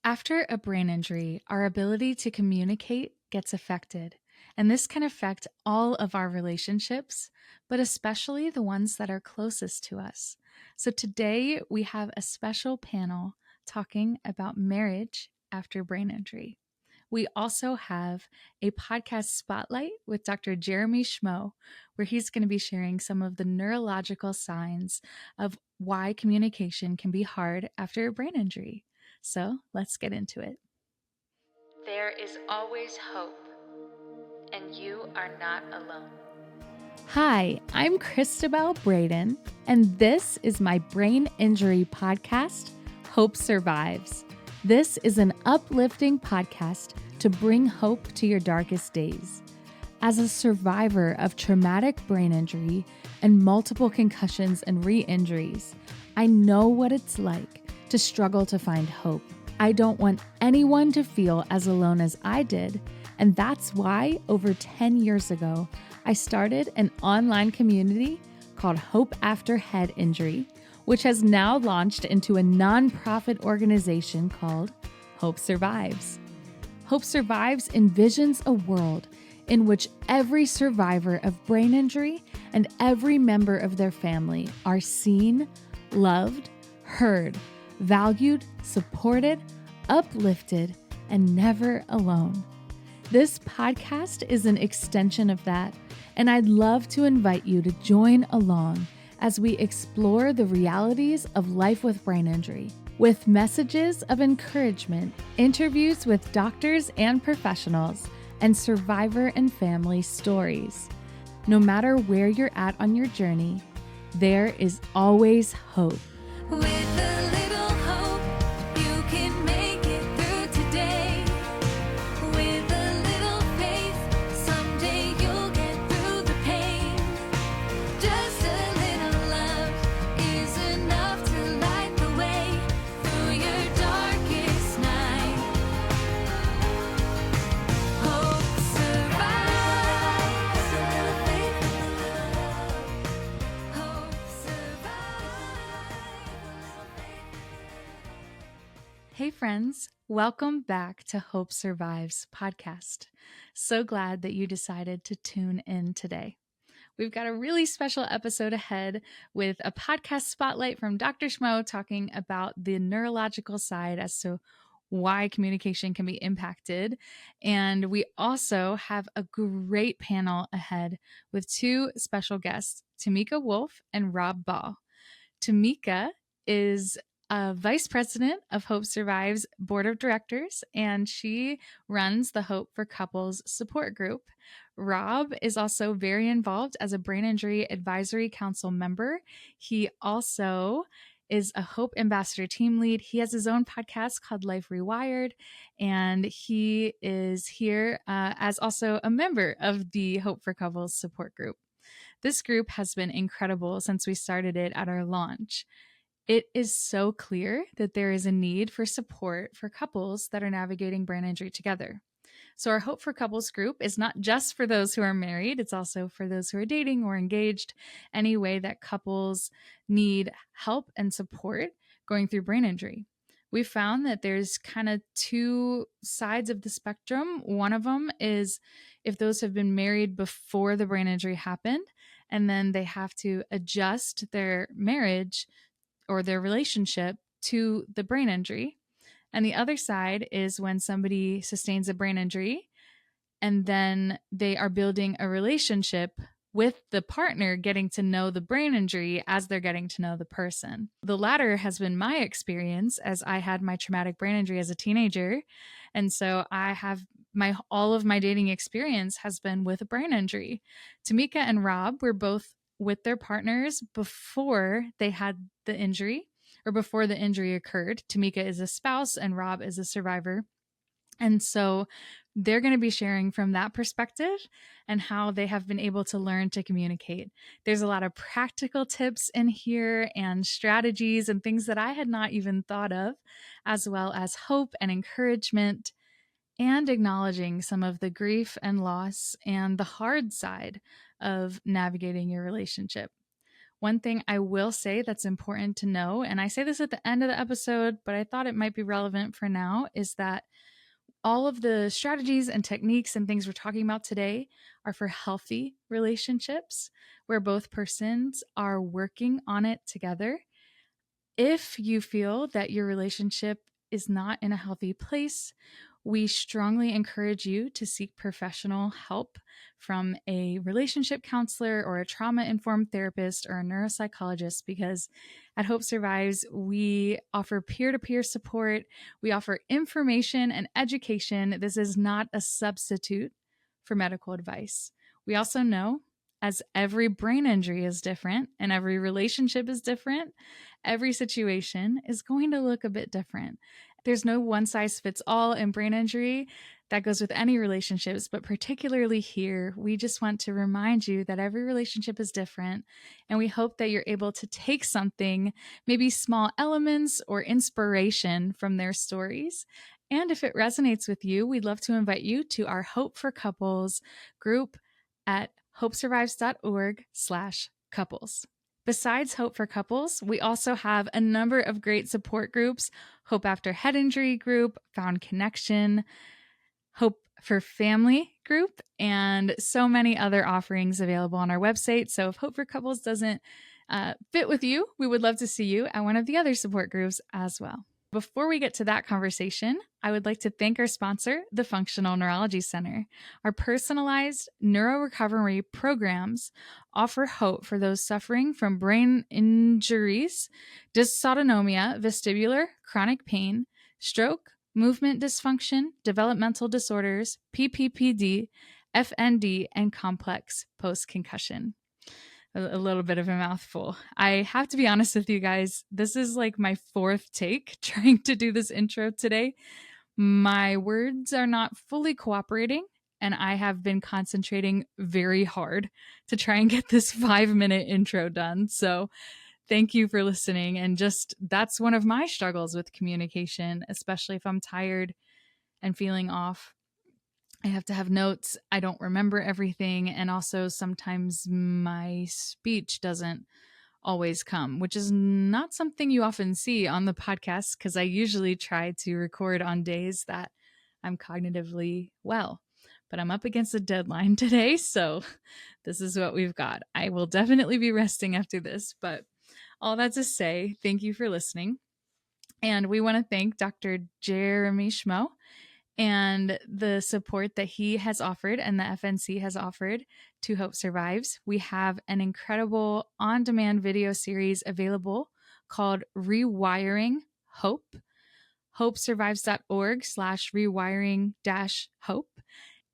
After a brain injury, our ability to communicate gets affected, and this can affect all of our relationships, but especially the ones that are closest to us. So today we have a special panel talking about marriage after brain injury. We also have a podcast spotlight with Dr. Jeremy Schmoe, where he's going to be sharing some of the neurological signs of why communication can be hard after a brain injury. So let's get into it. There is always hope, and you are not alone. Hi, I'm Cristabelle Braden, and this is my brain injury podcast, Hope Survives. This is an uplifting podcast to bring hope to your darkest days. As a survivor of traumatic brain injury and multiple concussions and re-injuries, I know what it's like to struggle to find hope. I don't want anyone to feel as alone as I did, and that's why over 10 years ago, I started an online community called Hope After Head Injury, which has now launched into a nonprofit organization called Hope Survives. Hope Survives envisions a world in which every survivor of brain injury and every member of their family are seen, loved, heard, valued, supported, uplifted, and never alone. This podcast is an extension of that, and I'd love to invite you to join along as we explore the realities of life with brain injury, with messages of encouragement, interviews with doctors and professionals, and survivor and family stories. No matter where you're at on your journey, there is always hope. With a little hope, you can make it through today. With a little faith, someday you'll get through the pain. Just a little love is enough to light the way through your darkest night. Hope survives. Hope Hey friends, welcome back to Hope Survives podcast. So glad that you decided to tune in today. We've got a really special episode ahead with a podcast spotlight from Dr. Schmoe talking about the neurological side as to why communication can be impacted. And we also have a great panel ahead with two special guests, Tameka Wolfe and Rob Baugh. Tameka is a vice president of Hope Survives board of directors, and she runs the Hope for Couples support group. Rob is also very involved as a brain injury advisory council member. He also is a Hope Ambassador team lead. He has his own podcast called Life Rewired, and he is here as also a member of the Hope for Couples support group. This group has been incredible since we started it at our launch. It is so clear that there is a need for support for couples that are navigating brain injury together. So our Hope for Couples group is not just for those who are married, it's also for those who are dating or engaged, any way that couples need help and support going through brain injury. We found that there's kind of two sides of the spectrum. One of them is if those have been married before the brain injury happened, and then they have to adjust their marriage or their relationship to the brain injury. And the other side is when somebody sustains a brain injury and then they are building a relationship with the partner, getting to know the brain injury as they're getting to know the person. The latter has been my experience, as I had my traumatic brain injury as a teenager. And so I have all of my dating experience has been with a brain injury. Tameka and Rob were both with their partners before they had the injury or before the injury occurred. Tameka is a spouse and Rob is a survivor. And so they're going to be sharing from that perspective and how they have been able to learn to communicate. There's a lot of practical tips in here and strategies and things that I had not even thought of, as well as hope and encouragement and acknowledging some of the grief and loss and the hard side of navigating your relationship. One thing I will say that's important to know, and I say this at the end of the episode, but I thought it might be relevant for now, is that all of the strategies and techniques and things we're talking about today are for healthy relationships where both persons are working on it together. If you feel that your relationship is not in a healthy place, we strongly encourage you to seek professional help from a relationship counselor or a trauma informed therapist or a neuropsychologist, because at Hope Survives, we offer peer to peer support. We offer information and education. This is not a substitute for medical advice. We also know, as every brain injury is different and every relationship is different, every situation is going to look a bit different. There's no one size fits all in brain injury. That goes with any relationships, but particularly here, we just want to remind you that every relationship is different. And we hope that you're able to take something, maybe small elements or inspiration from their stories. And if it resonates with you, we'd love to invite you to our Hope for Couples group at hopesurvives.org/couples. Besides Hope for Couples, we also have a number of great support groups: Hope After Head Injury Group, Found Connection, Hope for Family Group, and so many other offerings available on our website. So if Hope for Couples doesn't fit with you, we would love to see you at one of the other support groups as well. Before we get to that conversation, I would like to thank our sponsor, the Functional Neurology Center. Our personalized neuro recovery programs offer hope for those suffering from brain injuries, dysautonomia, vestibular, chronic pain, stroke, movement dysfunction, developmental disorders, PPPD, FND, and complex post-concussion. A little bit of a mouthful. I have to be honest with you guys. This is like my fourth take trying to do this intro today. My words are not fully cooperating, and I have been concentrating very hard to try and get this 5-minute intro done. So thank you for listening. And just that's one of my struggles with communication, especially if I'm tired and feeling off. I have to have notes. I don't remember everything. And also sometimes my speech doesn't always come, which is not something you often see on the podcast, because I usually try to record on days that I'm cognitively well. But I'm up against a deadline today, so this is what we've got. I will definitely be resting after this, but all that to say, thank you for listening. And we want to thank Dr. Jeremy Schmoe and the support that he has offered and the FNC has offered to Hope Survives. We have an incredible on-demand video series available called Rewiring Hope, hopesurvives.org/rewiring-hope.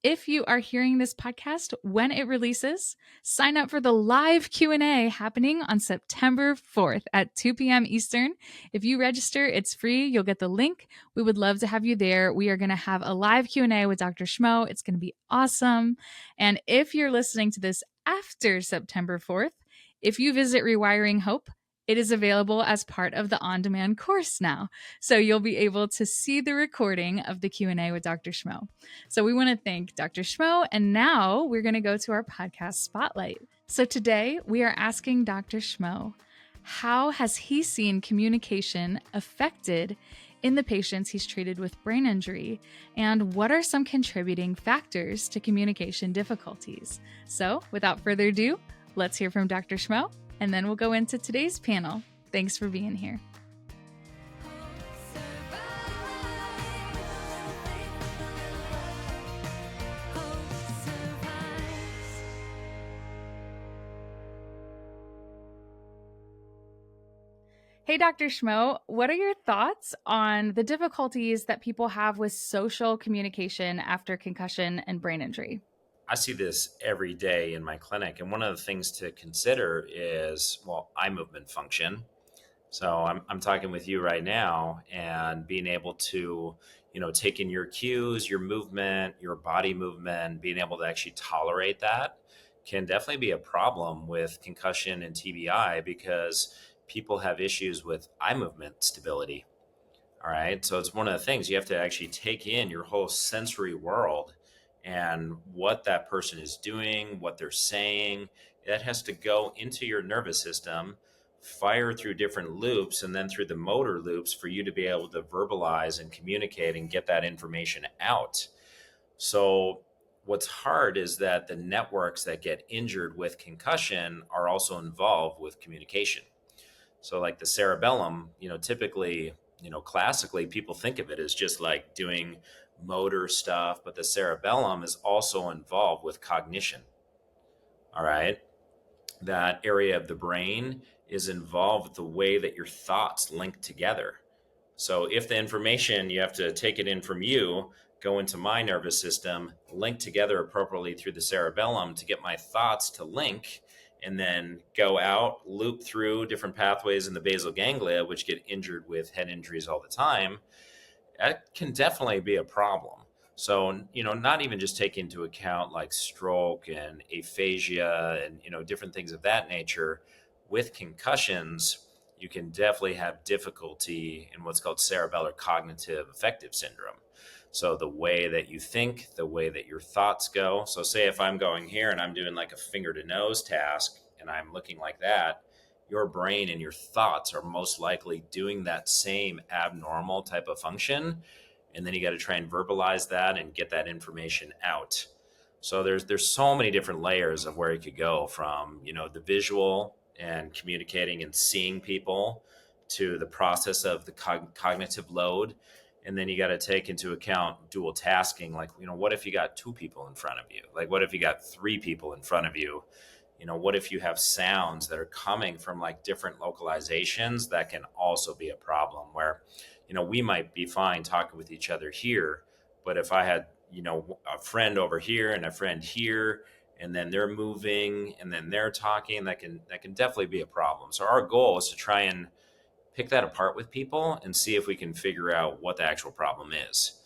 If you are hearing this podcast when it releases, sign up for the live Q&A happening on September 4th at 2 p.m. Eastern. If you register, it's free. You'll get the link. We would love to have you there. We are going to have a live Q&A with Dr. Schmoe. It's going to be awesome. And if you're listening to this after September 4th, if you visit Rewiring Hope, it is available as part of the on-demand course now. So you'll be able to see the recording of the Q&A with Dr. Schmoe. So we want to thank Dr. Schmoe, and now we're going to go to our podcast spotlight. So today we are asking Dr. Schmoe, how has he seen communication affected in the patients he's treated with brain injury, and what are some contributing factors to communication difficulties? So without further ado, let's hear from Dr. Schmoe, and then we'll go into today's panel. Thanks for being here. Hey, Dr. Schmoe, what are your thoughts on the difficulties that people have with social communication after concussion and brain injury? I see this every day in my clinic. And one of the things to consider is, eye movement function. So I'm talking with you right now and being able to, take in your cues, your movement, your body movement, being able to actually tolerate that can definitely be a problem with concussion and TBI because people have issues with eye movement stability. All right. So it's one of the things you have to actually take in your whole sensory world and what that person is doing, what they're saying, That has to go into your nervous system, fire through different loops, and then through the motor loops for you to be able to verbalize and communicate and get that information out. So, what's hard is that the networks that get injured with concussion are also involved with communication. So, like the cerebellum, typically, classically, people think of it as just like doing motor stuff, but the cerebellum is also involved with cognition. All right. That area of the brain is involved with the way that your thoughts link together. So if the information you have to take it in from you, go into my nervous system, link together appropriately through the cerebellum to get my thoughts to link, and then go out, loop through different pathways in the basal ganglia, which get injured with head injuries all the time, that can definitely be a problem. So, not even just take into account like stroke and aphasia and, different things of that nature. With concussions, you can definitely have difficulty in what's called cerebellar cognitive affective syndrome. So, the way that you think, the way that your thoughts go. So, say if I'm going here and I'm doing like a finger to nose task and I'm looking like that, your brain and your thoughts are most likely doing that same abnormal type of function, and then you got to try and verbalize that and get that information out. So there's so many different layers of where you could go, from the visual and communicating and seeing people, to the process of the cognitive load. And then you got to take into account dual tasking, like what if you got two people in front of you, like what if you got three people in front of you. What if you have sounds that are coming from like different localizations? That can also be a problem where, we might be fine talking with each other here, but if I had, a friend over here and a friend here, and then they're moving and then they're talking, that can definitely be a problem. So our goal is to try and pick that apart with people and see if we can figure out what the actual problem is.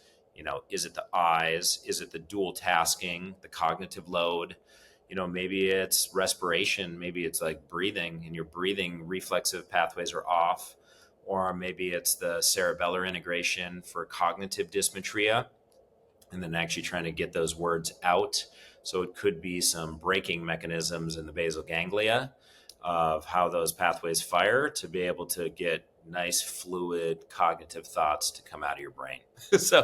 Is it the eyes? Is it the dual tasking, the cognitive load? Maybe it's respiration. Maybe it's like breathing, and your breathing reflexive pathways are off. Or maybe it's the cerebellar integration for cognitive dysmetria, and then actually trying to get those words out. So it could be some braking mechanisms in the basal ganglia of how those pathways fire to be able to get nice fluid cognitive thoughts to come out of your brain. So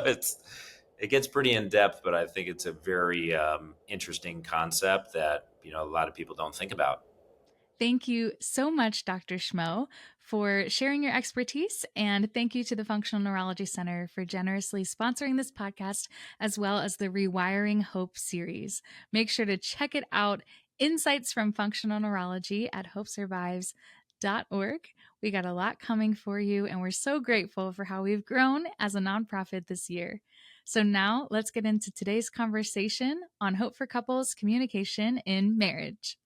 it gets pretty in depth, but I think it's a very interesting concept that a lot of people don't think about. Thank you so much, Dr. Schmoe, for sharing your expertise. And thank you to the Functional Neurology Center for generously sponsoring this podcast, as well as the Rewiring Hope series. Make sure to check it out. Insights from Functional Neurology at hopesurvives.org. We got a lot coming for you, and we're so grateful for how we've grown as a nonprofit this year. So now let's get into today's conversation on Hope for Couples Communication in Marriage.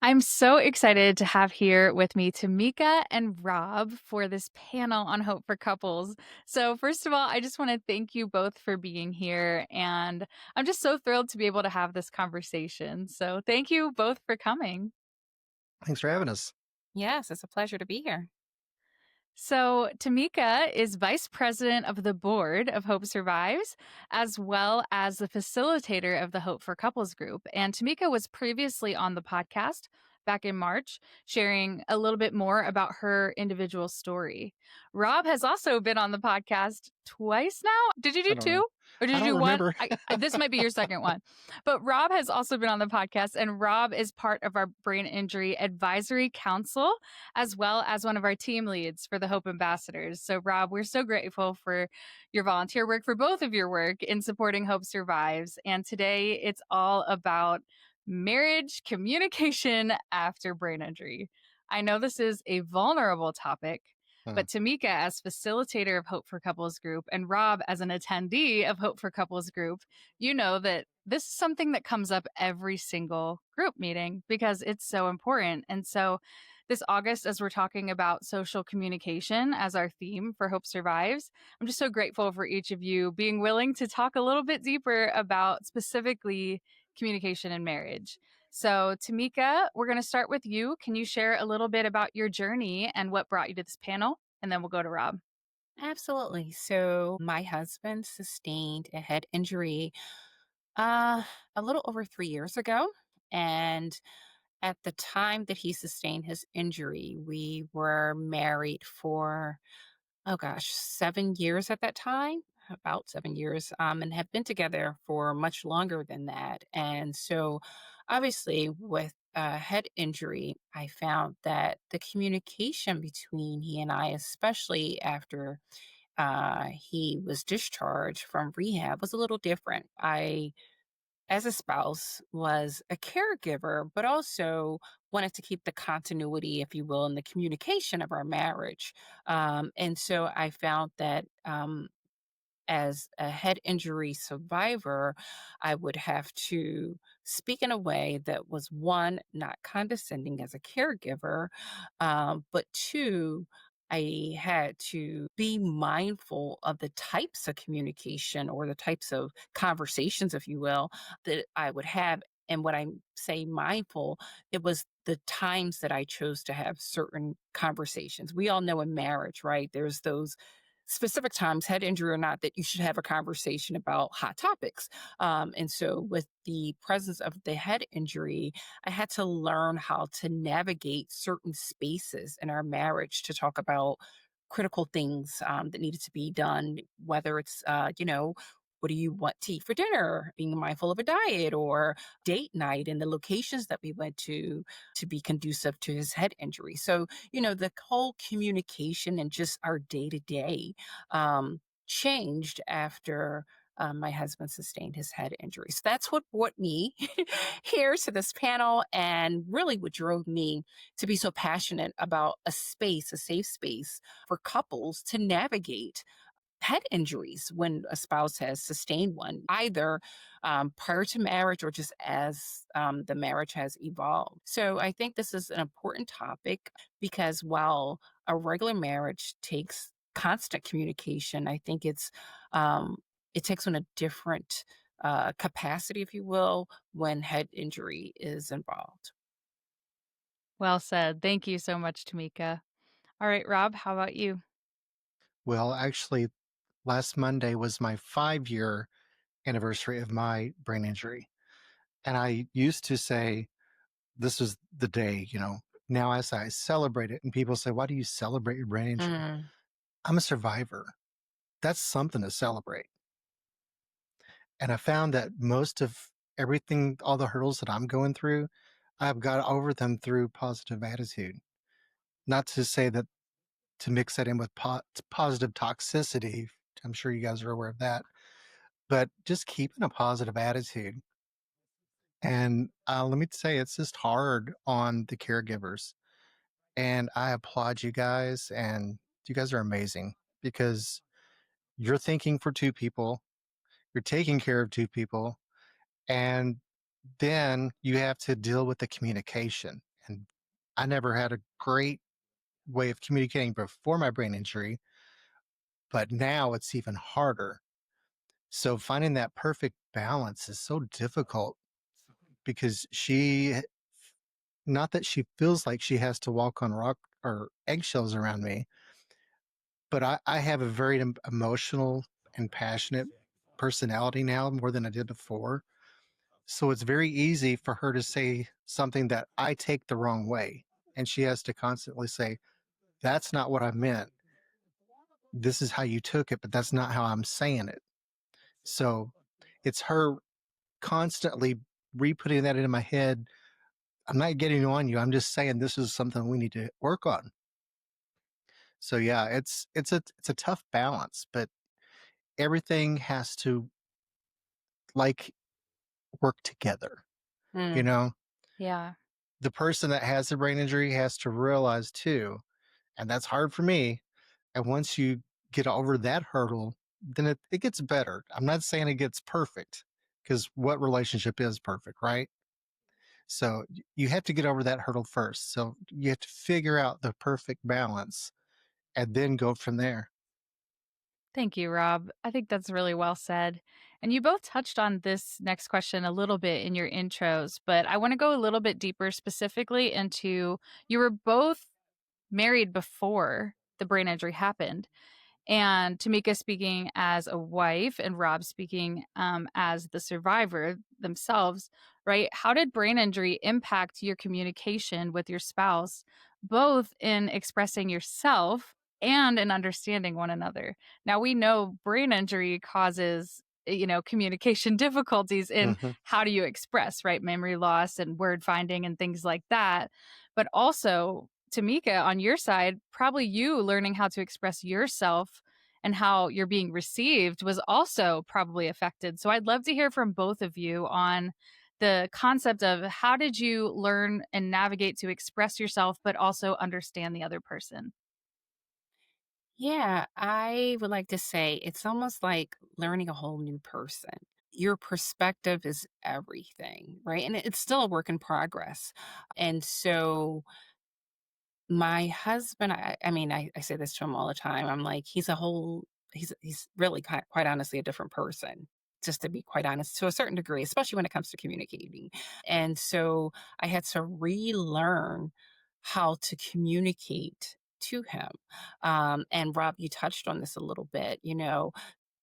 I'm so excited to have here with me Tameka and Rob for this panel on Hope for Couples. So, first of all, I just want to thank you both for being here. And I'm just so thrilled to be able to have this conversation. So, thank you both for coming. Thanks for having us. Yes, it's a pleasure to be here. So, Tameka is vice president of the board of Hope Survives, as well as the facilitator of the Hope for Couples group. And Tameka was previously on the podcast back in March, sharing a little bit more about her individual story. Rob has also been on the podcast twice now. Did you do two? Or did you do one? This might be your second one. But Rob has also been on the podcast, and Rob is part of our Brain Injury Advisory Council, as well as one of our team leads for the Hope Ambassadors. So, Rob, we're so grateful for your volunteer work, for both of your work in supporting Hope Survives. And today it's all about marriage communication after brain injury. I know this is a vulnerable topic, but Tameka, as facilitator of Hope for Couples Group, and Rob, as an attendee of Hope for Couples Group, you know that this is something that comes up every single group meeting because it's so important. And so this August, as we're talking about social communication as our theme for Hope Survives, I'm just so grateful for each of you being willing to talk a little bit deeper about specifically communication in marriage. So, Tameka, we're going to start with you. Can you share a little bit about your journey and what brought you to this panel? And then we'll go to Rob. Absolutely. So, my husband sustained a head injury a little over 3 years ago. And At the time that he sustained his injury, we were married for, oh gosh, 7 years at that time, about 7 years, and have been together for much longer than that. And so, obviously, with a head injury, I found that the communication between he and I, especially after he was discharged from rehab, was a little different. I, as a spouse, was a caregiver, but also wanted to keep the continuity, if you will, in the communication of our marriage. And so I found that as a head injury survivor, I would have to speak in a way that was one, not condescending as a caregiver, but two, I had to be mindful of the types of communication or the types of conversations, if you will, that I would have. And when I say mindful, it was the times that I chose to have certain conversations. We all know in marriage, right? There's those specific times, head injury or not, that you should have a conversation about hot topics. And so, with the presence of the head injury, I had to learn how to navigate certain spaces in our marriage to talk about critical things that needed to be done, whether it's, what do you want to eat for dinner? Being mindful of a diet or date night and the locations that we went to be conducive to his head injury. So, the whole communication and just our day to day changed after my husband sustained his head injury. So that's what brought me here to this panel, and really what drove me to be so passionate about a space, a safe space for couples to navigate head injuries when a spouse has sustained one, either prior to marriage or just as the marriage has evolved. So I think this is an important topic because while a regular marriage takes constant communication, I think it takes on a different capacity, if you will, when head injury is involved. Well said. Thank you so much, Tameka. All right, Rob, how about you? Well, actually, last Monday was my 5-year anniversary of my brain injury. And I used to say, this was the day, Now, as I celebrate it, and people say, why do you celebrate your brain injury? Mm, I'm a survivor. That's something to celebrate. And I found that most of everything, all the hurdles that I'm going through, I've got over them through positive attitude. Not to say that to mix that in with positive toxicity. I'm sure you guys are aware of that. But just keeping a positive attitude. And let me say, it's just hard on the caregivers. And I applaud you guys. And you guys are amazing because you're thinking for two people, you're taking care of two people, and then you have to deal with the communication. And I never had a great way of communicating before my brain injury, but now it's even harder. So finding that perfect balance is so difficult because not that she feels like she has to walk on rock or eggshells around me, but I have a very emotional and passionate personality now more than I did before. So it's very easy for her to say something that I take the wrong way. And she has to constantly say, that's not what I meant. This is how you took it, but that's not how I'm saying it. So it's her constantly re-putting that into my head. I'm not getting on you. I'm just saying this is something we need to work on. So yeah, it's a tough balance, but everything has to like work together. You mm, know, Yeah. the person that has the brain injury has to realize too, and that's hard for me. And once you get over that hurdle, then it gets better. I'm not saying it gets perfect because what relationship is perfect, right? So you have to get over that hurdle first. So you have to figure out the perfect balance and then go from there. Thank you, Rob. I think that's really well said. And you both touched on this next question a little bit in your intros, but I want to go a little bit deeper specifically into you were both married before the brain injury happened. And Tameka speaking as a wife and Rob speaking as the survivor themselves. right? How did brain injury impact your communication with your spouse, both in expressing yourself and in understanding one another? Now, we know brain injury causes, communication difficulties in Hmm. how do you express, right? Memory loss and word finding and things like that. But also, Tameka, on your side, probably you learning how to express yourself and how you're being received was also probably affected. So I'd love to hear from both of you on the concept of how did you learn and navigate to express yourself, but also understand the other person? Yeah, I would like to say it's almost like learning a whole new person. Your perspective is everything, right? And it's still a work in progress. And so my husband, I say this to him all the time. I'm like, he's really quite honestly a different person, just to be quite honest, to a certain degree, especially when it comes to communicating. And so I had to relearn how to communicate to him. And Rob, you touched on this a little bit,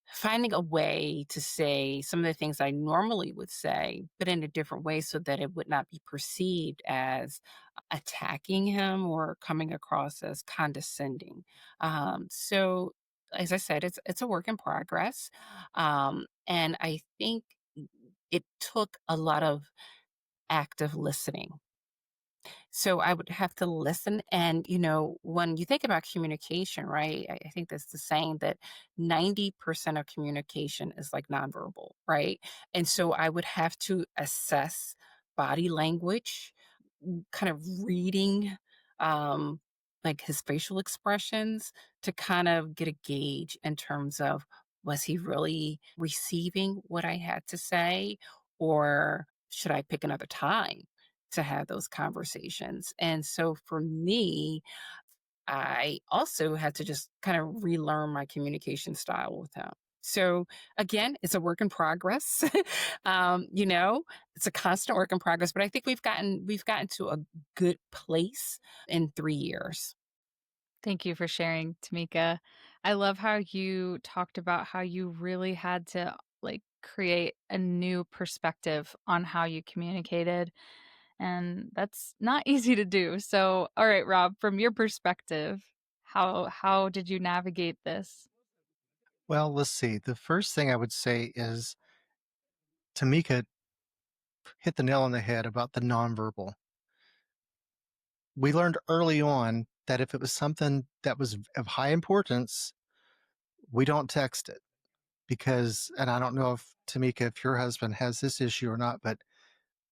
finding a way to say some of the things I normally would say, but in a different way so that it would not be perceived as attacking him or coming across as condescending. So, as I said, it's a work in progress, and I think it took a lot of active listening. So I would have to listen. And, when you think about communication, right, I think that's the saying that 90% of communication is like nonverbal, right? And so I would have to assess body language, kind of reading, um, like his facial expressions to kind of get a gauge in terms of was he really receiving what I had to say, or should I pick another time to have those conversations? And so for me, I also had to just kind of relearn my communication style with him. So again, it's a work in progress. It's a constant work in progress, but I think we've gotten to a good place in 3 years. Thank you for sharing, Tameka. I love how you talked about how you really had to create a new perspective on how you communicated. And that's not easy to do. So, all right, Rob, from your perspective, how did you navigate this? Well, let's see. The first thing I would say is Tamika hit the nail on the head about the nonverbal. We learned early on that if it was something that was of high importance, we don't text it because, and I don't know if Tamika, if your husband has this issue or not, but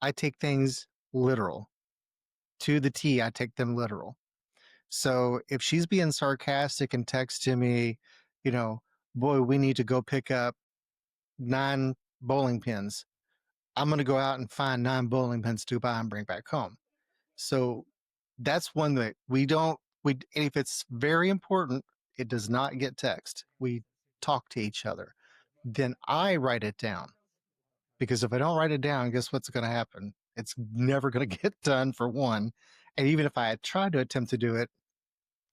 I take things literal to the T. I take them literal. So if she's being sarcastic and text to me, you know, boy, we need to go pick up 9 bowling pins. I'm going to go out and find 9 bowling pins to buy and bring back home. So that's one that we don't, if it's very important, it does not get text. We talk to each other. Then I write it down because if I don't write it down, guess what's going to happen? It's never going to get done for one. And even if I had tried to attempt to do it,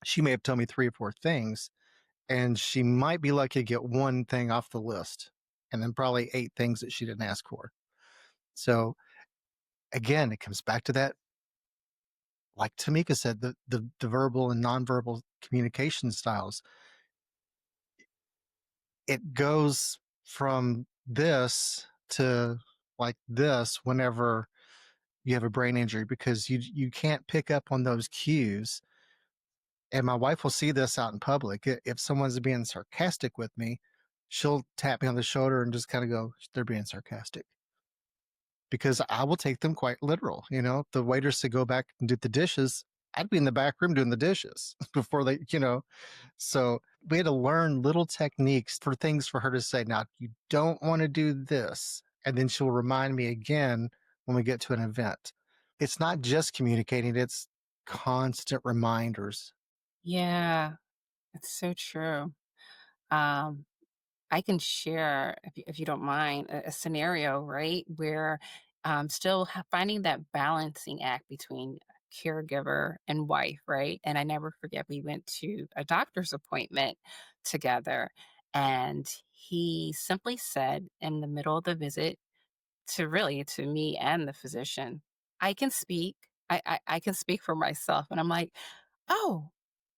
she may have told me 3 or 4 things and she might be lucky to get one thing off the list and then probably 8 things that she didn't ask for. So again, it comes back to that, like Tamika said, the verbal and nonverbal communication styles. It goes from this to like this whenever you have a brain injury because you can't pick up on those cues. And my wife will see this out in public. If someone's being sarcastic with me, she'll tap me on the shoulder and just kind of go, they're being sarcastic. Because I will take them quite literal. The waiters to go back and do the dishes, I'd be in the back room doing the dishes before they. So we had to learn little techniques for things for her to say, now, you don't want to do this. And then she'll remind me again when we get to an event. It's not just communicating, it's constant reminders. Yeah, it's so true. Um, I can share, if you don't mind, a scenario, right, where still finding that balancing act between caregiver and wife, right? And I never forget, we went to a doctor's appointment together, and he simply said in the middle of the visit, to really to me and the physician. I can speak. I can speak for myself. And I'm like, oh,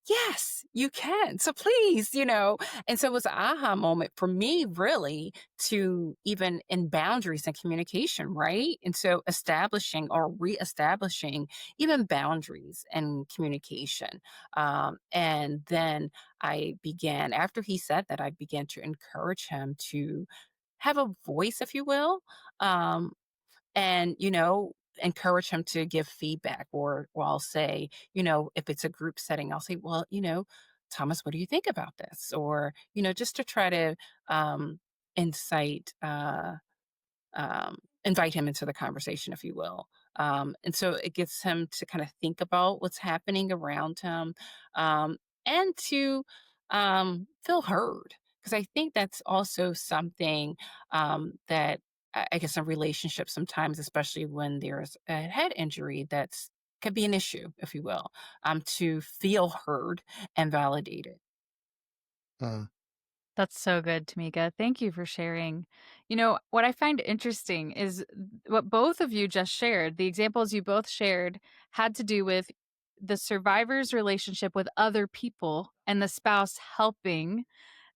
yes, you can. So please, and so it was an aha moment for me, really, to even in boundaries and communication, right? And so establishing or reestablishing even boundaries and communication. And then I began, after he said that, I began to encourage him to have a voice, if you will. Um, and encourage him to give feedback, or I'll say, if it's a group setting, I'll say, well, Thomas, what do you think about this? Or just to try to um incite invite him into the conversation, if you will. And so it gets him to kind of think about what's happening around him, and to feel heard. Because I think that's also something that I guess in relationships sometimes, especially when there's a head injury, that's could be an issue, if you will, to feel heard and validated. Mm, That's so good, Tameka. Thank you for sharing. What I find interesting is what both of you just shared. The examples you both shared had to do with the survivor's relationship with other people and the spouse helping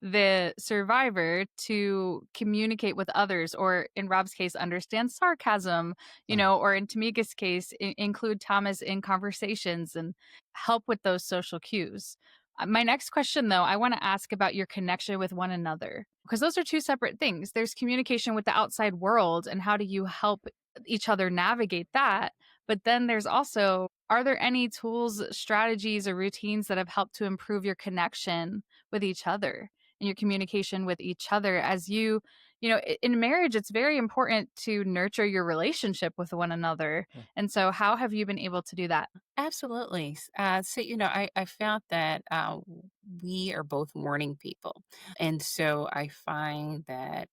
the survivor to communicate with others, or in Rob's case, understand sarcasm, mm, or in Tamika's case, include Thomas in conversations and help with those social cues. My next question, though, I want to ask about your connection with one another, because those are two separate things. There's communication with the outside world, and how do you help each other navigate that? But then there's also, are there any tools, strategies, or routines that have helped to improve your connection with each other and your communication with each other as in marriage, it's very important to nurture your relationship with one another. mm, And so, how have you been able to do that? Absolutely. So, I found that we are both morning people. And so I find that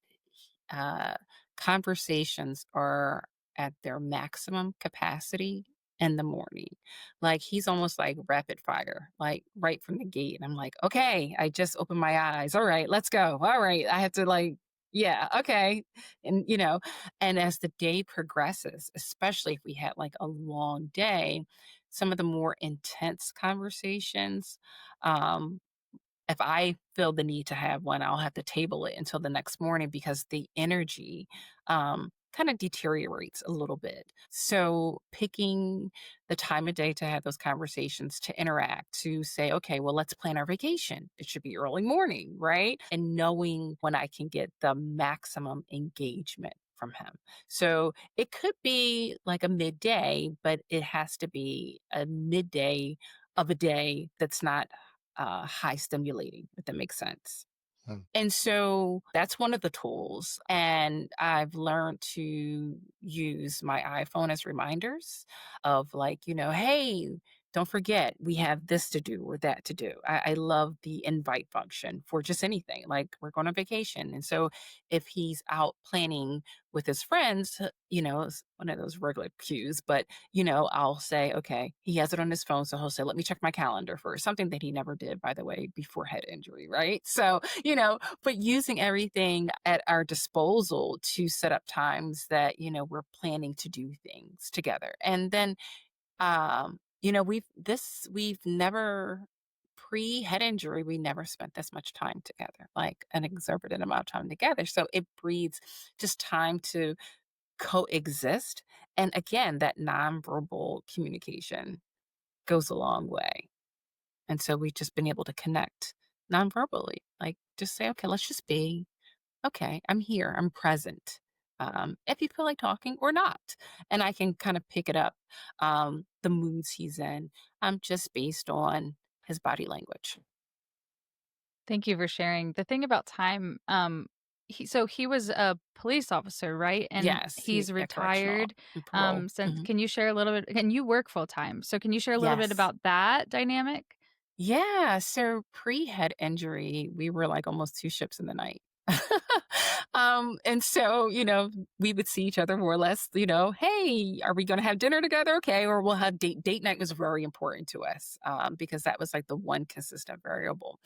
uh, conversations are at their maximum capacity in the morning. Like he's almost like rapid fire, like right from the gate. I'm like, okay, I just opened my eyes. All right, let's go. All right, I have to yeah, okay. And, and as the day progresses, especially if we had like a long day, some of the more intense conversations, um, if I feel the need to have one, I'll have to table it until the next morning because the energy kind of deteriorates a little bit. So, picking the time of day to have those conversations, to interact, to say, okay, well, let's plan our vacation. It should be early morning, right? And knowing when I can get the maximum engagement from him. So, it could be like a midday, but it has to be a midday of a day that's not high stimulating, if that makes sense. mm, And so that's one of the tools. And I've learned to use my iPhone as reminders of like, hey, don't forget, we have this to do or that to do. I love the invite function for just anything. Like we're going on vacation. And so if he's out planning with his friends, it's one of those regular cues, but I'll say, okay, he has it on his phone. So he'll say, let me check my calendar first, something that he never did, by the way, before head injury, right? So, but using everything at our disposal to set up times that, we're planning to do things together. And then, we've never pre head injury, we never spent this much time together, like an exorbitant amount of time together. So it breeds just time to coexist. And again, that nonverbal communication goes a long way. And so we've just been able to connect nonverbally, like just say, okay, let's just be, okay, I'm here, I'm present. If you feel like talking or not. And I can kind of pick it up, the moods he's in, just based on his body language. Thank you for sharing. The thing about time, he was a police officer, right? And Yes, he's yeah, correctional retired. and parole. Since Mhm. can you share a little bit? Can you work full time? So can you share a little bit Yes. about that dynamic? Yeah, so pre-head injury, we were like almost 2 ships in the night. And so, we would see each other more or less, "Hey, are we gonna have dinner together? Okay," or we'll have date night was very important to us, because that was like the one consistent variable.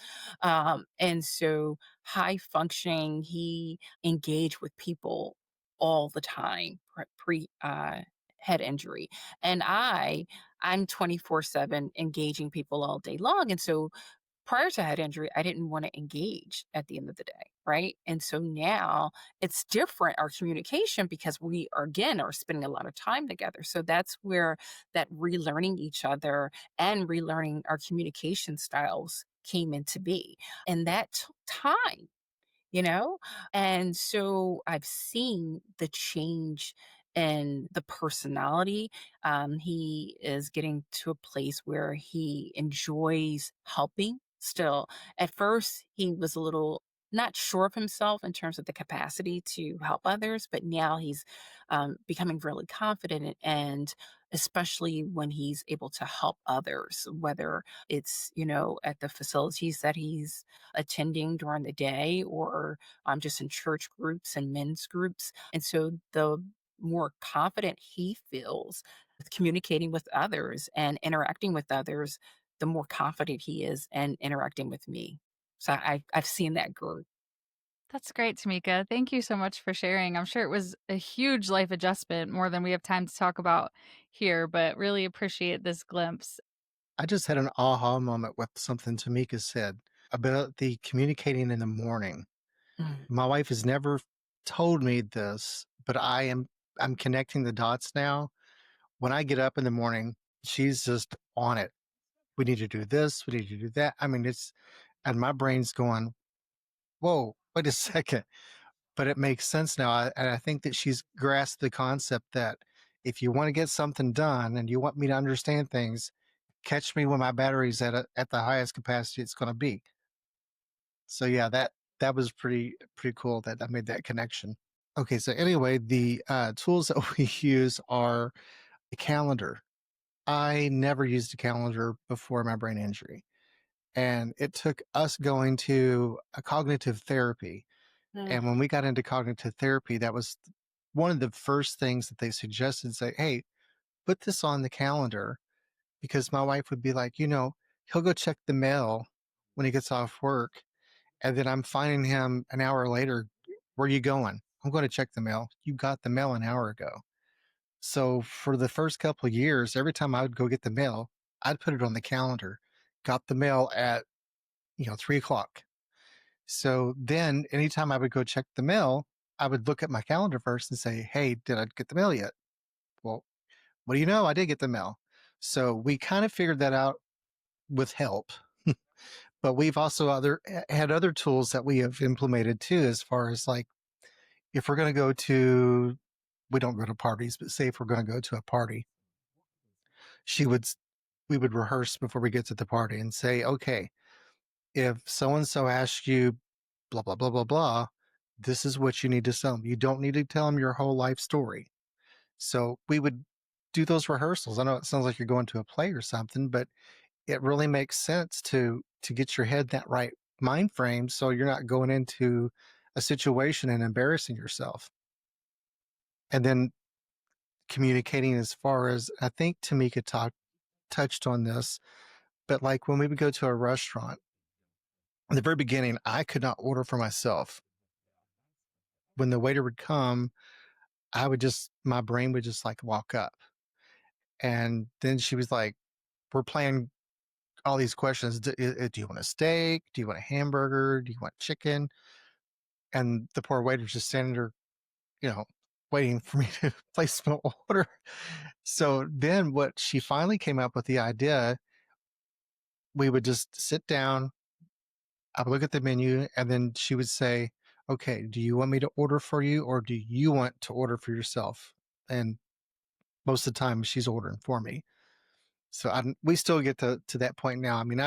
And so high functioning, he engaged with people all the time pre head injury. And I'm 24/7 engaging people all day long. And so prior to head injury, I didn't want to engage at the end of the day, right? And so now it's different, our communication, because we are, again, are spending a lot of time together. So that's where that relearning each other and relearning our communication styles came into be. And that took time, you know? And so I've seen the change in the personality. He is getting to a place where he enjoys helping still. At first, he was a little not sure of himself in terms of the capacity to help others, but now he's becoming really confident and especially when he's able to help others, whether it's, at the facilities that he's attending during the day or just in church groups and men's groups. And so the more confident he feels with communicating with others and interacting with others, the more confident he is and interacting with me. So I've seen that growth. That's great, Tameka. Thank you so much for sharing. I'm sure it was a huge life adjustment, more than we have time to talk about here, but really appreciate this glimpse. I just had an aha moment with something Tameka said about the communicating in the morning. Mm. My wife has never told me this, but I'm connecting the dots now. When I get up in the morning, she's just on it. We need to do this, we need to do that. I mean, and my brain's going, whoa, wait a second. But it makes sense now. And I think that she's grasped the concept that if you want to get something done and you want me to understand things, catch me when my battery's at the highest capacity it's going to be. So yeah, that was pretty cool that I made that connection. Okay, so anyway, the tools that we use are a calendar. I never used a calendar before my brain injury, and it took us going to a cognitive therapy. Mm. And when we got into cognitive therapy, that was one of the first things that they suggested. Say, hey, put this on the calendar, because my wife would be like, he'll go check the mail when he gets off work, and then I'm finding him an hour later. Where are you going? I'm going to check the mail. You got the mail an hour ago. So for the first couple of years, every time I would go get the mail, I'd put it on the calendar. Got the mail at 3 o'clock. So then anytime I would go check the mail, I would look at my calendar first and say, hey, did I get the mail yet? Well, what do you know? I did get the mail. So we kind of figured that out with help. But we've also had other tools that we have implemented too, as far as like, if we're going to we don't go to parties, but say if we're going to go to a party, we would rehearse before we get to the party and say, okay, if so-and-so asks you blah, blah, blah, blah, blah, this is what you need to tell them. You don't need to tell them your whole life story. So we would do those rehearsals. I know it sounds like you're going to a play or something, but it really makes sense to get your head that right mind frame so you're not going into a situation and embarrassing yourself. And then communicating, as far as I think Tameka touched on this, but like when we would go to a restaurant, in the very beginning, I could not order for myself. When the waiter would come, my brain would just like walk up. And then she was like, we're playing all these questions. Do you want a steak? Do you want a hamburger? Do you want chicken? And the poor waiter's just standing there, waiting for me to place my order. So then what she finally came up with the idea, we would just sit down, I would look at the menu, and then she would say, okay, do you want me to order for you, or do you want to order for yourself? And most of the time she's ordering for me. So we still get to that point now. I mean,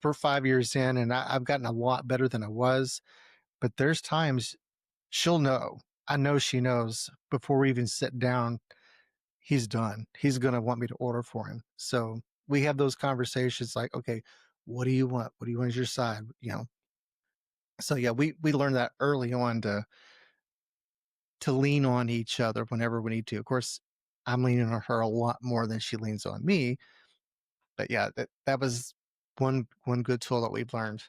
we're 5 years in, and I've gotten a lot better than I was, but there's times she'll know. I know she knows before we even sit down, he's done. He's going to want me to order for him. So we have those conversations like, okay, what do you want? What do you want as your side? So yeah, we learned that early on to lean on each other whenever we need to. Of course, I'm leaning on her a lot more than she leans on me. But yeah, that was one good tool that we've learned.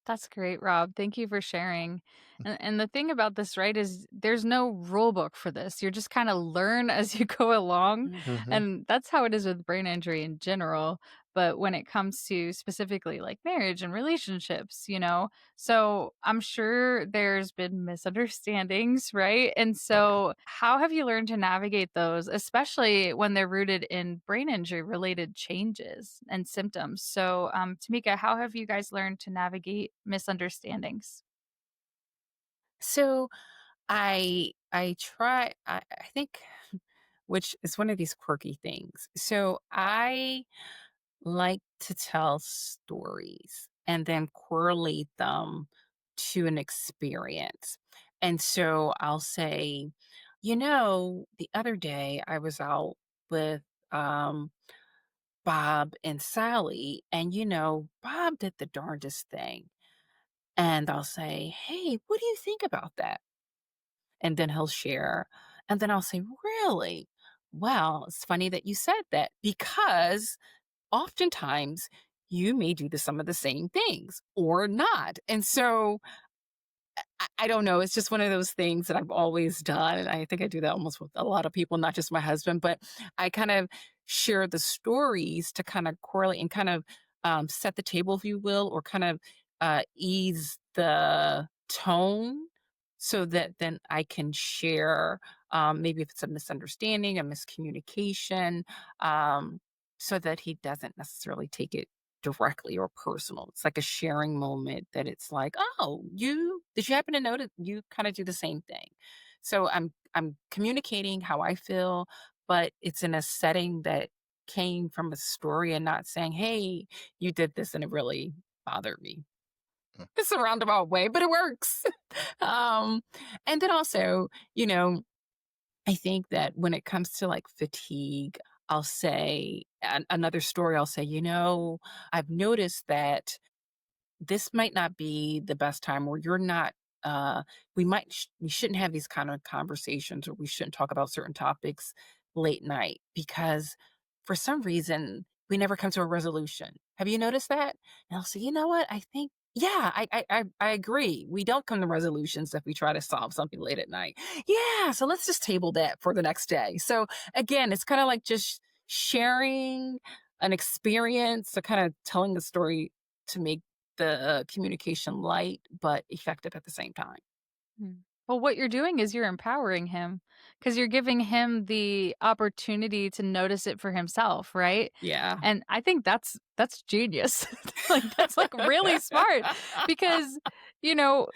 That's great, Rob. Thank you for sharing. And the thing about this, right, is there's no rule book for this. You're just kind of learn as you go along. Mm. Hmm. And that's how it is with brain injury in general. But when it comes to specifically like marriage and relationships, so I'm sure there's been misunderstandings, right? And Oh yeah. so, how have you learned to navigate those, especially when they're rooted in brain injury related changes and symptoms? So, Tameka, how have you guys learned to navigate misunderstandings? So I try I think which is one of these quirky things. So I like to tell stories and then correlate them to an experience. And so I'll say, the other day I was out with um Bob and Sally, and Bob did the darndest thing. And I'll say, "Hey, what do you think about that?" And then he'll share. And then I'll say, "Really? Well, it's funny that you said that because oftentimes you may do some of the same things or not." And so I don't know. It's just one of those things that I've always done. And I think I do that almost with a lot of people, not just my husband, but I kind of share the stories to kind of correlate and kind of set the table, if you will, or kind of ease the tone so that then I can share maybe if it's a misunderstanding, a miscommunication, so that he doesn't necessarily take it directly or personal. It's like a sharing moment that it's like, "Oh, you did you happen to know that you kind of do the same thing?" So I'm communicating how I feel, but it's in a setting that came from a story and not saying, "Hey, you did this and it really bothered me." Mm. It's a roundabout way, but it works. um, and then also, I think that when it comes to like fatigue, I'll say another story. I'll say, I've noticed that this might not be the best time, or you're not uh we shouldn't have these kind of conversations, or we shouldn't talk about certain topics late night because for some reason we never come to a resolution. Have you noticed that? And I'll say, you know what, I think, yeah, I agree, we don't come to resolutions if we try to solve something late at night. Yeah, so let's just table that for the next day. So again, it's kind of like just sharing an experience, so kind of telling the story to make the communication light but effective at the same time. Mm. Well, what you're doing is you're empowering him because you're giving him the opportunity to notice it for himself, right? Yeah. And I think that's genius. Like that's like really smart because you know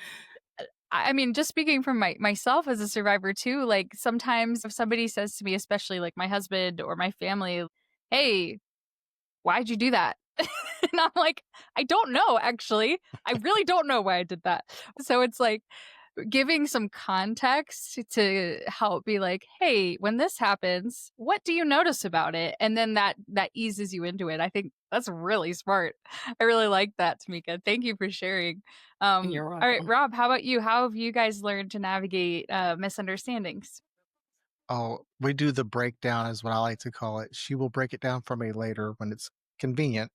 I mean, just speaking from myself as a survivor too, like sometimes if somebody says to me, especially like my husband or my family, "Hey, why'd you do that?" And I'm like, "I don't know, actually. I really don't know why I did that." So it's like giving some context to help be like, "Hey, when this happens, what do you notice about it?" And then that eases you into it. I think that's really smart. I really like that, Tameka. Thank you for sharing. You're All right, welcome. Rob, how about you? How have you guys learned to navigate misunderstandings? Oh, we do the breakdown, is what I like to call it. She will break it down for me later when it's convenient,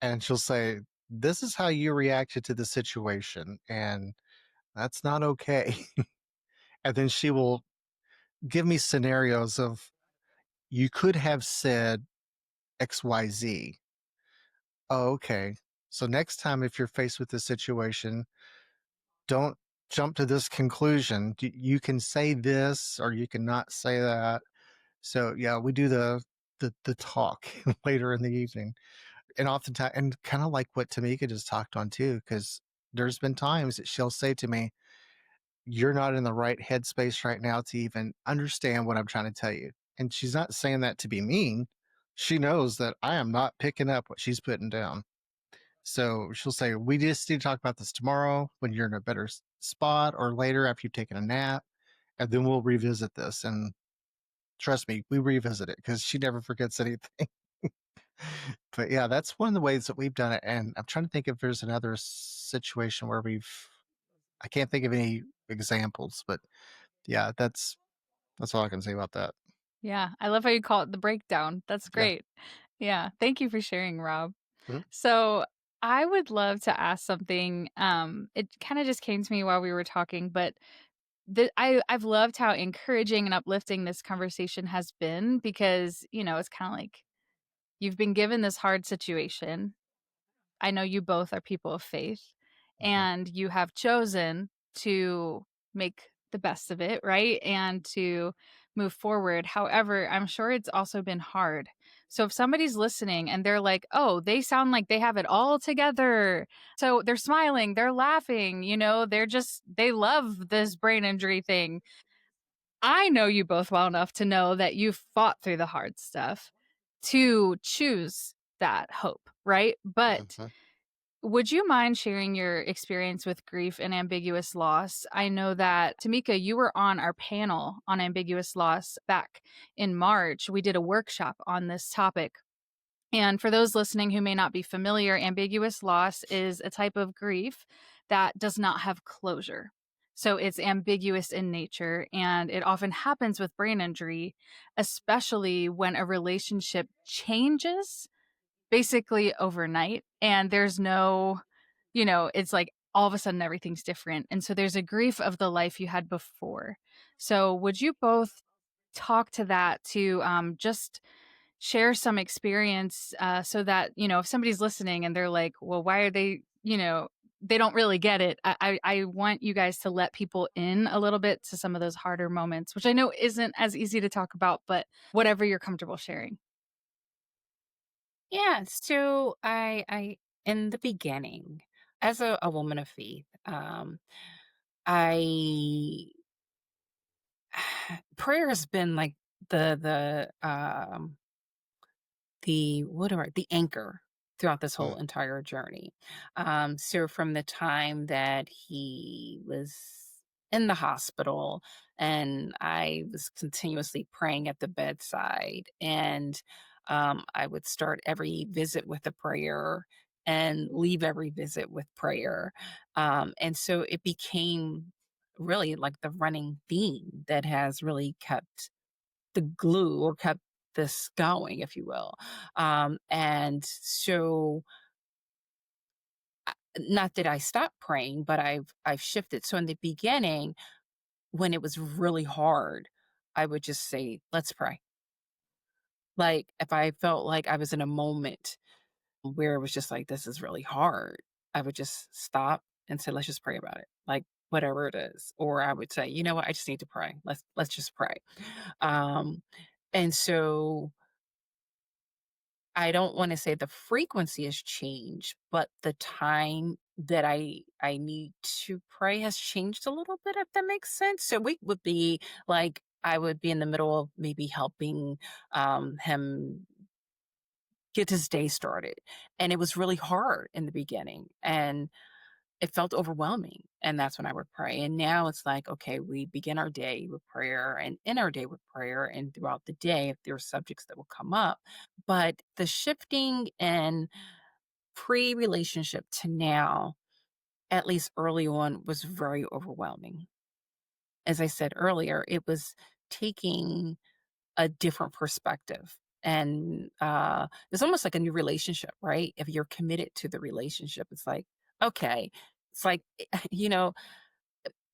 and she'll say, "This is how you reacted to the situation, and that's not okay." And then she will give me scenarios of, "You could have said XYZ." Oh, okay. So next time, if you're faced with this situation, don't jump to this conclusion. You can say this, or you cannot say that. So yeah, we do the talk later in the evening, and oftentimes, and kind of like what Tameka just talked on too, because there's been times that she'll say to me, "You're not in the right headspace right now to even understand what I'm trying to tell you." And she's not saying that to be mean. She knows that I am not picking up what she's putting down. So she'll say, "We just need to talk about this tomorrow when you're in a better spot, or later after you've taken a nap, and then we'll revisit this." And trust me, we revisit it because she never forgets anything. But yeah, that's one of the ways that we've done it. And I'm trying to think if there's another situation where I can't think of any examples, but yeah, that's all I can say about that. Yeah, I love how you call it the breakdown. That's Yeah. great. Yeah, thank you for sharing, Rob. Mhm. So I would love to ask something. It kind of just came to me while we were talking, but I've loved how encouraging and uplifting this conversation has been because, it's kind of like you've been given this hard situation. I know you both are people of faith, Mhm. and you have chosen to make the best of it, right? And to move forward. However, I'm sure it's also been hard. So if somebody's listening and they're like, oh, they sound like they have it all together. So they're smiling, they're laughing, they love this brain injury thing. I know you both well enough to know that you've fought through the hard stuff to choose that hope, right? But Mhm. would you mind sharing your experience with grief and ambiguous loss? I know that, Tameka, you were on our panel on ambiguous loss back in March. We did a workshop on this topic. And for those listening who may not be familiar, ambiguous loss is a type of grief that does not have closure. So it's ambiguous in nature, and it often happens with brain injury, especially when a relationship changes basically overnight and there's no, it's like all of a sudden everything's different. And so there's a grief of the life you had before. So would you both talk to that to just share some experience so that, if somebody's listening and they're like, well, why are they, they don't really get it. I want you guys to let people in a little bit to some of those harder moments, which I know isn't as easy to talk about, but whatever you're comfortable sharing. Yeah, so I in the beginning, as a woman of faith, I prayer has been like the whatever the anchor throughout this Mm. whole entire journey. So from the time that he was in the hospital, and I was continuously praying at the bedside, and I would start every visit with a prayer and leave every visit with prayer. And so it became really like the running theme that has really kept the glue or kept this going, if you will. And so not that I stopped praying, but I've shifted. So in the beginning, when it was really hard, I would just say, let's pray. Like if I felt like I was in a moment where it was just like, this is really hard, I would just stop and say, let's just pray about it. Like whatever it is. Or I would say, you know what, I just need to pray. Let's just pray. Um, and so I don't wanna say the frequency has changed, but the time that I need to pray has changed a little bit, if that makes sense. So we would be like, I would be in the middle of maybe helping, him get his day started, and it was really hard in the beginning, and it felt overwhelming, and that's when I would pray. And now it's like, okay, we begin our day with prayer and end our day with prayer, and throughout the day, if there are subjects that will come up. But the shifting in pre-relationship to now, at least early on, was very overwhelming. As I said earlier, it was taking a different perspective. And it's almost like a new relationship, right? If you're committed to the relationship, it's like, okay, it's like, you know,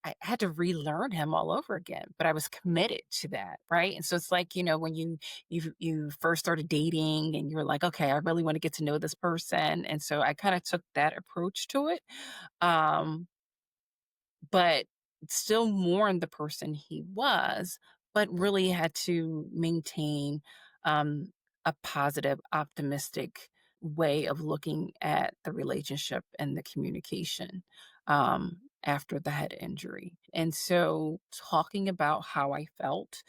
I had to relearn him all over again, but I was committed to that, right? And so it's like, when you first started dating and you're like, okay, I really want to get to know this person. And so I kind of took that approach to it. Um, but still mourned the person he was, but really had to maintain a positive, optimistic way of looking at the relationship and the communication after the head injury. And so, talking about how I felt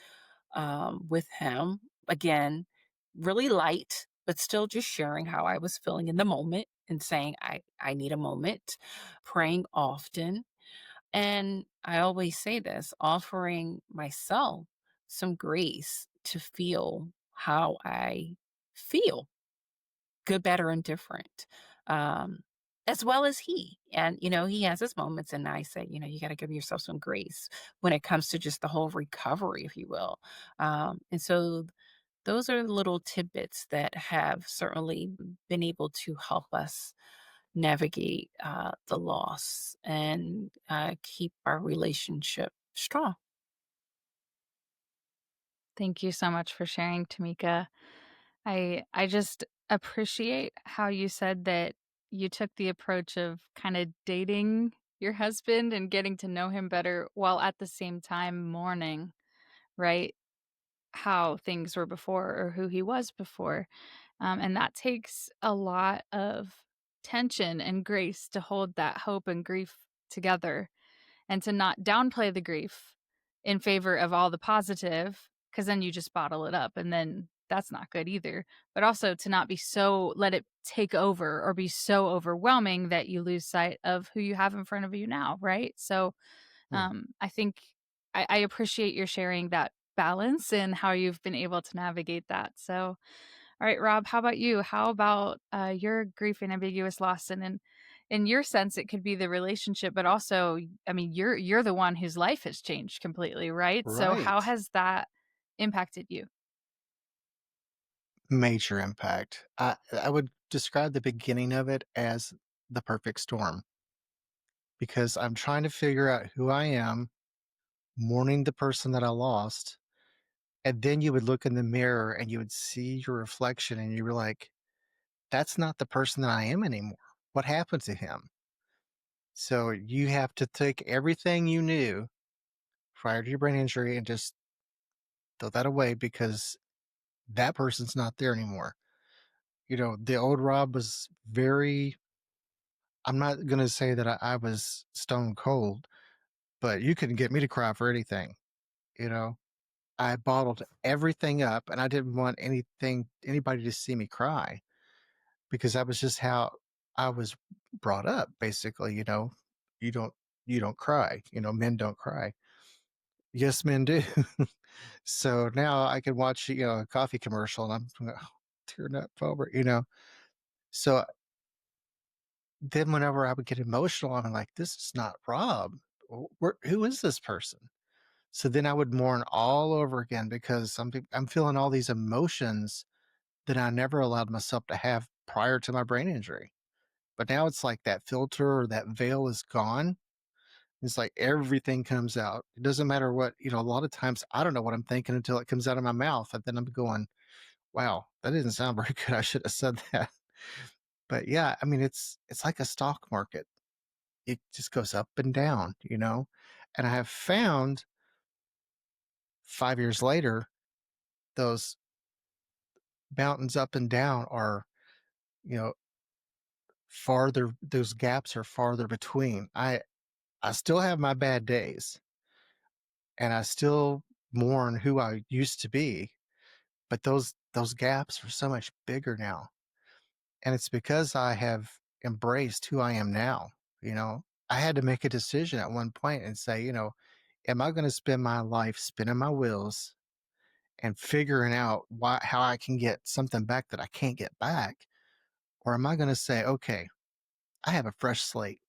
with him, again, really light, but still just sharing how I was feeling in the moment and saying, I need a moment, praying often, and I always say this, offering myself some grace to feel how I feel, good, bad, or indifferent, um, as well as he. And, he has his moments, and I say, you got to give yourself some grace when it comes to just the whole recovery, if you will. And so those are little tidbits that have certainly been able to help us navigate the loss and keep our relationship strong. Thank you so much for sharing, Tameka. I just appreciate how you said that you took the approach of kind of dating your husband and getting to know him better while at the same time mourning, right? How things were before or who he was before. And that takes a lot of tension and grace to hold that hope and grief together and to not downplay the grief in favor of all the positive, because then you just bottle it up and then that's not good either. But also to not be so, let it take over or be so overwhelming that you lose sight of who you have in front of you now, right? So Hmm. I think I appreciate your sharing that balance and how you've been able to navigate that. So, all right, Rob, how about you? How about your grief and ambiguous loss? And in your sense, it could be the relationship, but also, I mean, you're the one whose life has changed completely, right? So, how Right. has that impacted you? Major impact. I would describe the beginning of it as the perfect storm because I'm trying to figure out who I am, mourning the person that I lost. And then you would look in the mirror and you would see your reflection and you were like, that's not the person that I am anymore. What happened to him? So you have to take everything you knew prior to your brain injury and just throw that away because that person's not there anymore. The old Rob was very, I'm not going to say that I was stone cold, but you couldn't get me to cry for anything. You know, I bottled everything up and I didn't want anybody to see me cry because that was just how I was brought up. Basically, you don't, you don't cry, men don't cry. Yes, men do. So now I can watch, a coffee commercial and I'm tearing up over. So then whenever I would get emotional, I'm like, this is not Rob. Who is this person? So then I would mourn all over again because I'm feeling all these emotions that I never allowed myself to have prior to my brain injury. But now it's like that filter or that veil is gone. It's like everything comes out. It doesn't matter what, a lot of times I don't know what I'm thinking until it comes out of my mouth. And then I'm going, wow, that didn't sound very good. I should have said that. But yeah, I mean, it's like a stock market. It just goes up and down. And I have found 5 years later, those mountains up and down are, you know, farther, those gaps are farther between. I still have my bad days and I still mourn who I used to be, but those gaps are so much bigger now. And it's because I have embraced who I am now. You know, I had to make a decision at one point and say, am I going to spend my life spinning my wheels and figuring out how I can get something back that I can't get back? Or am I going to say, okay, I have a fresh slate.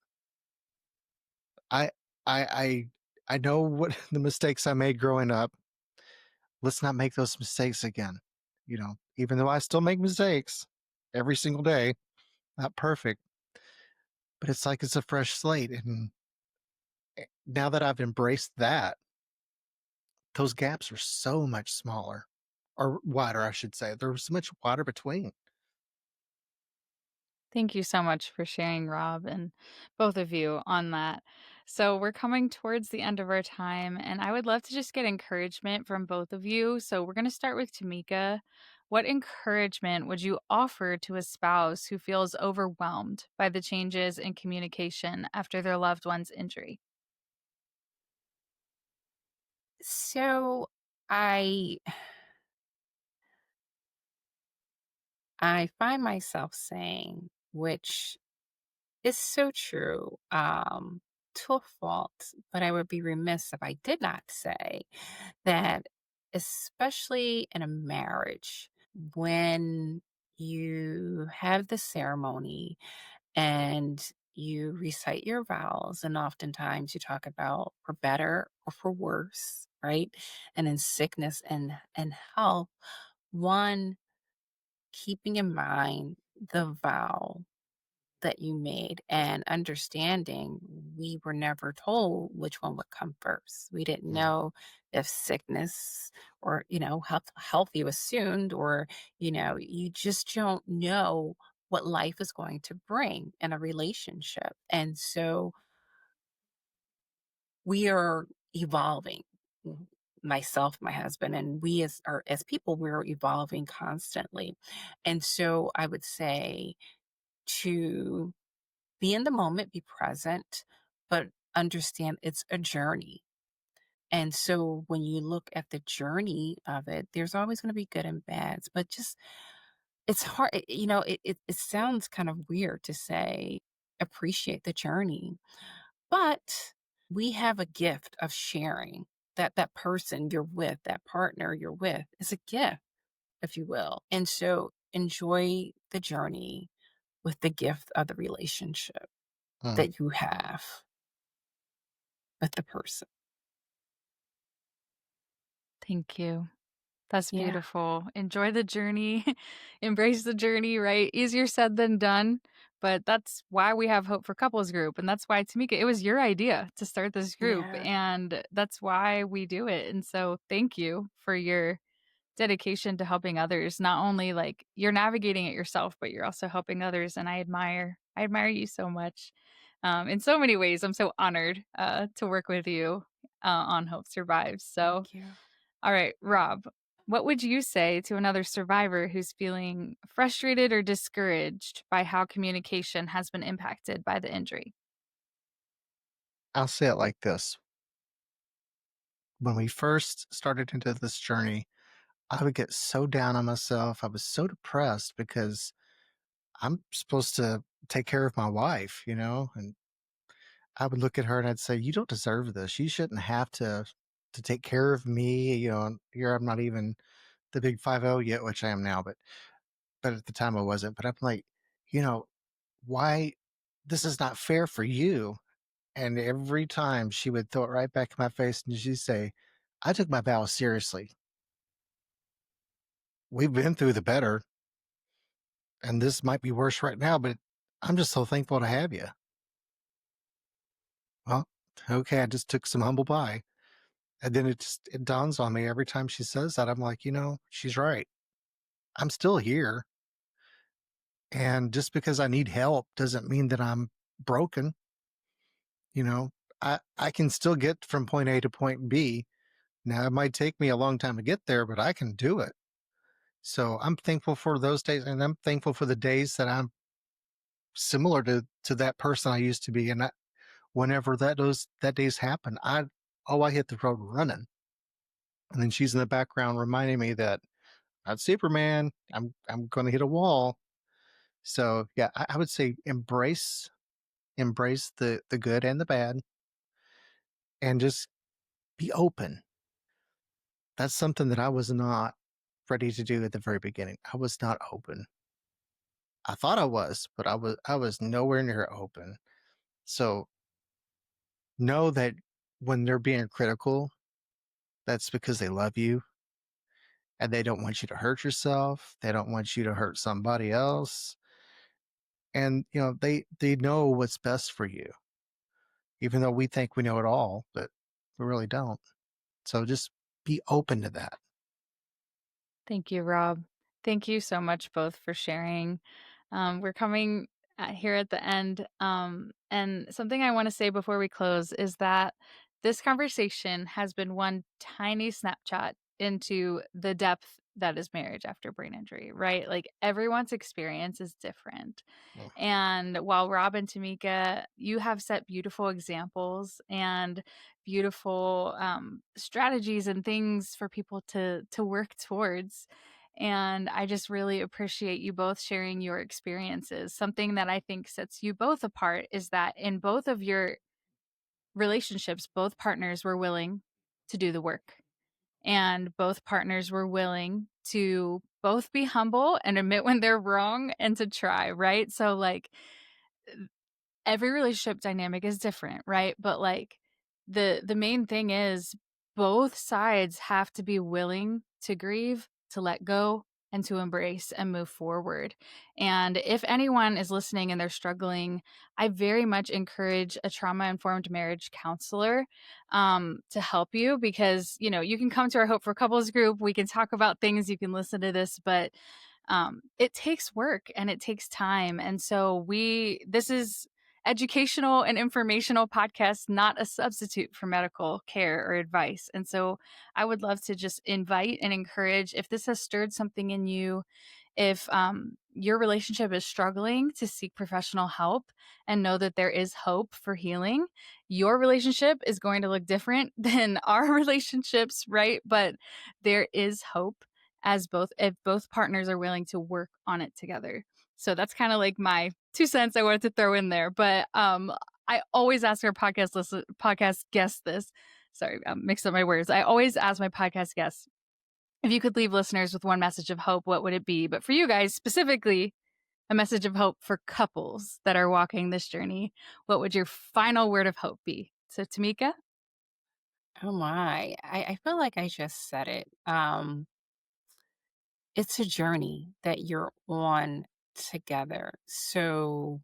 I, I, I, I know what the mistakes I made growing up. Let's not make those mistakes again. Even though I still make mistakes every single day, not perfect, but it's like it's a fresh slate. And now that I've embraced that, those gaps are so much smaller or wider, I should say. There's so much wider between. Thank you so much for sharing, Rob, and both of you on that. So, we're coming towards the end of our time, and I would love to just get encouragement from both of you. So, we're going to start with Tameka. What encouragement would you offer to a spouse who feels overwhelmed by the changes in communication after their loved one's injury? So I I find myself saying, which is so true, to a fault, but I would be remiss if I did not say that, especially in a marriage, when you have the ceremony and you recite your vows, and oftentimes you talk about for better or for worse, right? And in sickness and health, one, keeping in mind the vow that you made and understanding, we were never told which one would come first. We didn't Mm, know if sickness or, health you assumed, or, you just don't know what life is going to bring in a relationship. And so we are evolving. Myself, my husband, and we as people, we're evolving constantly. And so I would say to be in the moment, be present, but understand it's a journey. And so when you look at the journey of it, there's always going to be good and bads, but just it's hard. It sounds kind of weird to say appreciate the journey, but we have a gift of sharing. That person you're with, that partner you're with, is a gift, if you will. And so enjoy the journey with the gift of the relationship mm, that you have with the person. Thank you. That's Yeah. beautiful. Enjoy the journey, embrace the journey, right? Easier said than done. But that's why we have Hope for Couples group. And that's why, Tameka, it was your idea to start this group. Yeah. And that's why we do it. And so thank you for your dedication to helping others. Not only like you're navigating it yourself, but you're also helping others. And I admire you so much. In so many ways, I'm so honored to work with you on Hope Survives. So, Thank you. all right, Rob, what would you say to another survivor who's feeling frustrated or discouraged by how communication has been impacted by the injury? I'll say it like this. When we first started into this journey, I would get so down on myself. I was so depressed because I'm supposed to take care of my wife, and I would look at her and I'd say, "You don't deserve this. You shouldn't have to take care of me." And here I'm not even the big 50 yet, which I am now, but at the time I wasn't. But I'm like, you know, why this is not fair for you. And every time she would throw it right back in my face and she'd say, "I took my vows seriously. We've been through the better, and this might be worse right now, but I'm just so thankful to have you." Well, okay, I just took some humble pie. And then it dawns on me every time she says that. I'm like, she's right. I'm still here. And just because I need help doesn't mean that I'm broken. You know, I can still get from point A to point B. Now, it might take me a long time to get there, but I can do it. So I'm thankful for those days. And I'm thankful for the days that I'm similar to that person I used to be. And whenever that days happen, I hit the road running. And then she's in the background reminding me that not Superman. I'm going to hit a wall. So yeah, I would say embrace the good and the bad, and just be open. That's something that I was not ready to do at the very beginning. I was not open. I thought I was, but I was nowhere near open. So know that when they're being critical, that's because they love you and they don't want you to hurt yourself. They don't want you to hurt somebody else. And they know what's best for you, even though we think we know it all, but we really don't. So just be open to that. Thank you, Rob. Thank you so much both for sharing. We're coming here at the end. And something I want to say before we close is that this conversation has been one tiny snapshot into the depth that is marriage after brain injury, right? Like everyone's experience is different. Mm. And while Rob and Tameka, you have set beautiful examples and beautiful strategies and things for people to work towards. And I just really appreciate you both sharing your experiences. Something that I think sets you both apart is that in both of your relationships, both partners were willing to do the work. And both partners were willing to both be humble and admit when they're wrong and to try, right? So, like, every relationship dynamic is different, right? But like the main thing is both sides have to be willing to grieve, to let go, and to embrace and move forward. And if anyone is listening and they're struggling, I very much encourage a trauma-informed marriage counselor to help you, because, you can come to our Hope for Couples group. We can talk about things. You can listen to this, but it takes work and it takes time. And so this is educational and informational podcast, not a substitute for medical care or advice. And so I would love to just invite and encourage, if this has stirred something in you, if your relationship is struggling, to seek professional help and know that there is hope for healing. Your relationship is going to look different than our relationships, right? But there is hope, if both partners are willing to work on it together. So that's kind of like my 2 cents I wanted to throw in there. But I always ask our podcast guests this. Sorry, I mixed up my words. I always ask my podcast guests, if you could leave listeners with one message of hope, what would it be? But for you guys specifically, a message of hope for couples that are walking this journey, what would your final word of hope be? So, Tameka? Oh my. I feel like I just said it. It's a journey that you're on together. So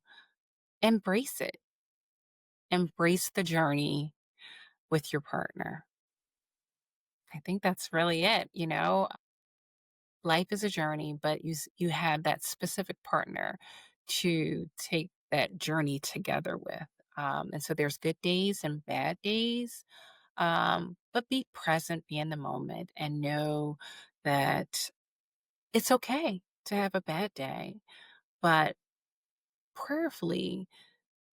embrace it. Embrace the journey with your partner. I think that's really it. Life is a journey, but you have that specific partner to take that journey together with. And so there's good days and bad days, but be present, be in the moment, and know that it's okay to have a bad day, but prayerfully,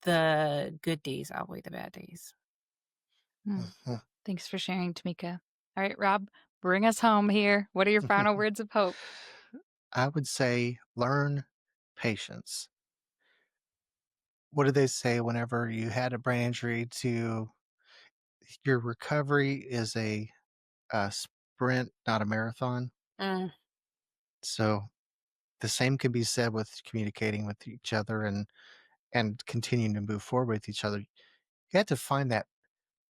the good days outweigh the bad days. Mhm. Thanks for sharing, Tameka. All right, Rob, bring us home here. What are your final words of hope? I would say learn patience. What do they say whenever you had a brain injury? To your recovery is a sprint, not a marathon. Mm, So the same can be said with communicating with each other and continuing to move forward with each other. You have to find that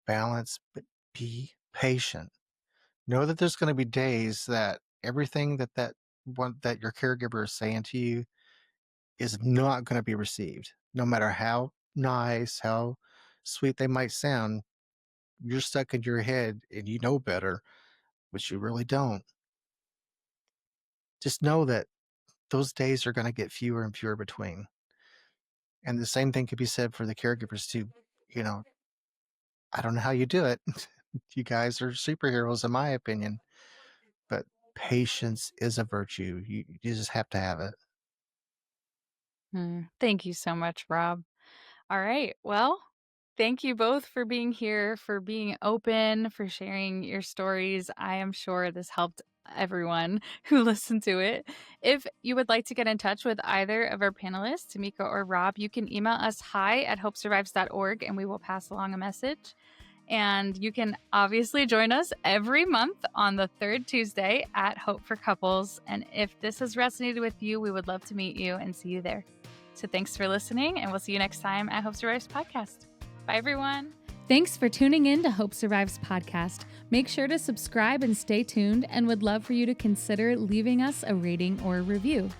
balance, but be patient. Know that there's going to be days that everything that your caregiver is saying to you is not going to be received. No matter how nice, how sweet they might sound, you're stuck in your head and you know better, but you really don't. Just know that those days are going to get fewer and fewer between. And the same thing could be said for the caregivers too. You know, I don't know how you do it. You guys are superheroes, in my opinion, but patience is a virtue. You just have to have it. Thank you so much, Rob. All right. Well, thank you both for being here, for being open, for sharing your stories. I am sure this helped everyone who listened to it. If you would like to get in touch with either of our panelists, Tameka or Rob, you can email us hi@hopesurvives.org and we will pass along a message. And you can obviously join us every month on the third Tuesday at Hope for Couples. And if this has resonated with you, we would love to meet you and see you there. So thanks for listening, and we'll see you next time at Hope Survives Podcast. Bye, everyone. Thanks for tuning in to Hope Survives Podcast. Make sure to subscribe and stay tuned, and would love for you to consider leaving us a rating or a review.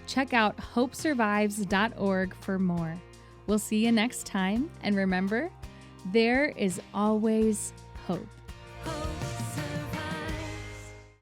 Check out hopesurvives.org for more. We'll see you next time, and remember, there is always hope.